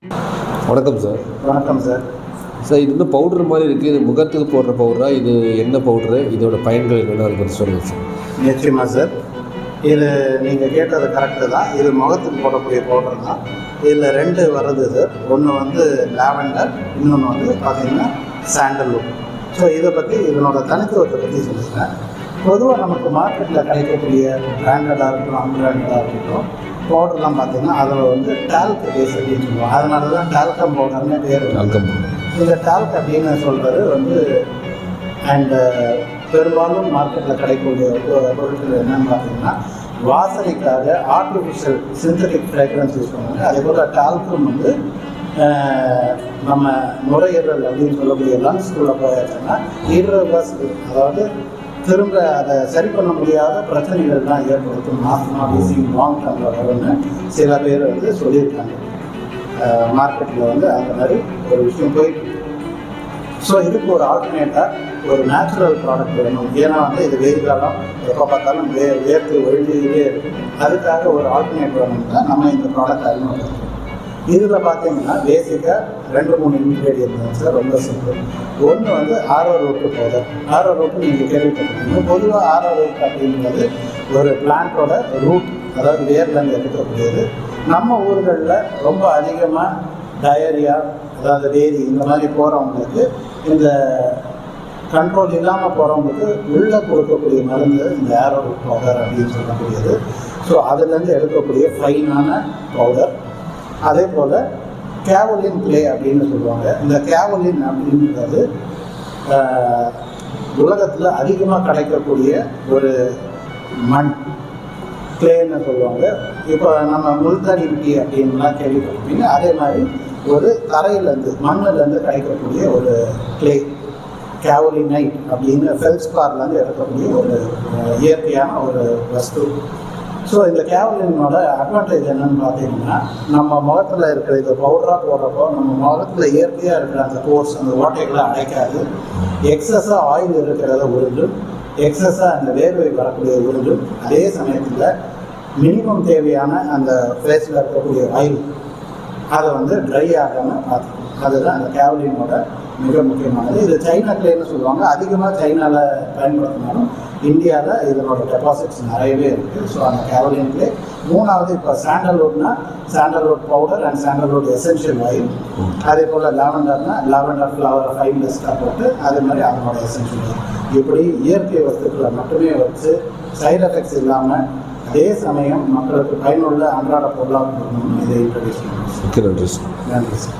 வணக்கம் சார். வணக்கம் sir. Sir, இது இன்னும் பவுடர் மாதிரி இருக்குது. இது முகத்துக்கு போடுற பவுடரா? இது என்ன பவுடரு? இதோட பயன்கள் என்னென்ன அதை பற்றி சொல்லுங்கள் சார். நிச்சயமாக சார், இது நீங்கள் கேட்டது கரெக்டு தான். இது முகத்துக்கு போடக்கூடிய பவுடர் தான். இதில் ரெண்டு வருது சார். ஒன்று வந்து லாவெண்டர், இன்னொன்று வந்து பார்த்திங்கன்னா சாண்டல்வுட். ஸோ இதை பற்றி இதனோட தனித்துவத்தை பற்றி சொல்லுங்கள். பொதுவாக நமக்கு மார்க்கெட்டில் கிடைக்கக்கூடிய பிராண்டடாக இருக்கட்டும், அன்பிராண்டடாக இருக்கட்டும், பவுடர்லாம் பார்த்திங்கன்னா அதில் வந்து டால்க் பேஸ் அப்படின்னு சொல்லுவோம். அதனால தான் டால்கம் பவுடர்னு பேர். இந்த டால்க் அப்படின்னு சொல்கிறது வந்து அண்டு பெரும்பாலும் மார்க்கெட்டில் கிடைக்கக்கூடிய பொருட்கள் என்னென்னு பார்த்தீங்கன்னா வாசனைக்காக ஆர்டிஃபிஷியல் சிந்தட்டிக் ஃப்ரேக்ரன்ஸ் யூஸ் பண்ணுவாங்க. அதே போல் டால்க்கும் வந்து நம்ம நுரையீரல் அப்படின்னு சொல்லக்கூடிய லங்ஸ்குள்ளே போயாச்சுன்னா irreversible, அதாவது திரும்ப அதை சரி பண்ண முடியாத பிரச்சனைகள் தான் ஏற்படுத்தும். மாசமா வீசிங் லாங் டர்மில் வரும்னு சில பேர் வந்து சொல்லியிருக்காங்க. மார்க்கெட்டில் வந்து அந்த மாதிரி ஒரு விஷயம் போயிட்டு. ஸோ இதுக்கு ஒரு ஆல்டர்னேட்டாக ஒரு நேச்சுரல் ப்ராடக்ட் வேணும். ஏன்னா வந்து இது வெயில் காலம், எப்போ பார்த்தாலும் வேர்த்து ஒழிஞ்சிக்கிட்டே இருக்கும். அதுக்காக ஒரு ஆல்டர்னேட் வேணும்னா நம்ம இந்த ப்ராடக்ட் அறிமுகப்படுத்தும். இதில் பார்த்தீங்கன்னா பேசிக்காக 2-3 இன்க்ரீடியன்ட் சார். ரொம்ப சிம்பிள். ஒன்று வந்து ஆரோரூட் பவுடர். ஆரோரூட் நீங்கள் கேள்விப்பட்டிருக்கீங்க. பொதுவாக ஆரோரூட் அப்படிங்கிறது ஒரு பிளான்ட்டோட ரூட், அதாவது வேர்லேருந்து எடுக்கக்கூடியது. நம்ம ஊர்களில் ரொம்ப அதிகமாக டயரியா, அதாவது டெய்ரி இந்த மாதிரி போகிறவங்களுக்கு, இந்த கண்ட்ரோல் இல்லாமல் போகிறவங்களுக்கு உள்ளே கொடுக்கக்கூடிய மருந்து இந்த ஆரோரூட் பவுடர் அப்படின்னு சொல்லக்கூடியது. ஸோ அதுலேருந்து எடுக்கக்கூடிய ஃபைனான பவுடர். அதே போல் கேவலின் கிளே அப்படின்னு சொல்லுவாங்க. இந்த கேவலின் அப்படின்றது உலகத்தில் அதிகமாக கிடைக்கக்கூடிய ஒரு மண், கிளேன்னு சொல்லுவாங்க. இப்போ நம்ம முல்தானி மிட்டி அப்படின்லாம் கேள்விப்பட்டிருப்பீங்க. அதே மாதிரி ஒரு தரையிலேருந்து மண்ணிலேருந்து கிடைக்கக்கூடிய ஒரு கிளே, கேவலினைட் அப்படின்னு ஃபெல்ஸ்பார்லேருந்து எடுக்கக்கூடிய ஒரு இயற்கையான ஒரு வஸ்து. ஸோ இந்த கேவலினோட அட்வான்டேஜ் என்னென்னு பார்த்தீங்கன்னா, நம்ம முகத்தில் இருக்கிற இந்த பவுடராக போடுறப்போ நம்ம முகத்தில் இயற்கையாக இருக்கிற அந்த போர்ஸ், அந்த ஓட்டைகளை அடைக்காது. எக்ஸஸாக ஆயில் இருக்கிறத உறிஞ்சும், எக்ஸஸாக அந்த வேர்வை வரக்கூடிய உறிஞ்சும். அதே சமயத்தில் மினிமம் தேவையான அந்த ஃபேஸில் இருக்கக்கூடிய ஆயில் அதை வந்து ட்ரை ஆகாமல் பார்த்துக்கணும். அதுதான் அந்த கேவலினோட மிக முக்கியமானது. இது சைனா கிளேன்னு சொல்லுவாங்க. அதிகமாக சைனாவில் பயன்படுத்தினாலும் இந்தியாவில் இதனோட டெபாசிட்ஸ் நிறையவே இருக்குது. ஸோ அந்த கேவலின் கிளே. மூணாவது இப்போ சாண்டல்வுட்னா sandalwood powder and sandalwood essential oil. அதே போல் லாவெண்டர்னா லாவெண்டர் ஃப்ளவர் ஃபைன்லெஸ்ட்டாக போட்டு அதே மாதிரி அதனோட எசென்ஷியல் ஆயில். இப்படி இயற்கை வஸ்துக்களை மட்டுமே வச்சு சைட் எஃபெக்ட்ஸ் இல்லாமல் அதே சமயம் மக்களுக்கு பயனுள்ள அன்றாட பொருளாக இதை இன்ட்ரடியூஸ் பண்ணுவோம். நன்றி சார். நன்றி சார்.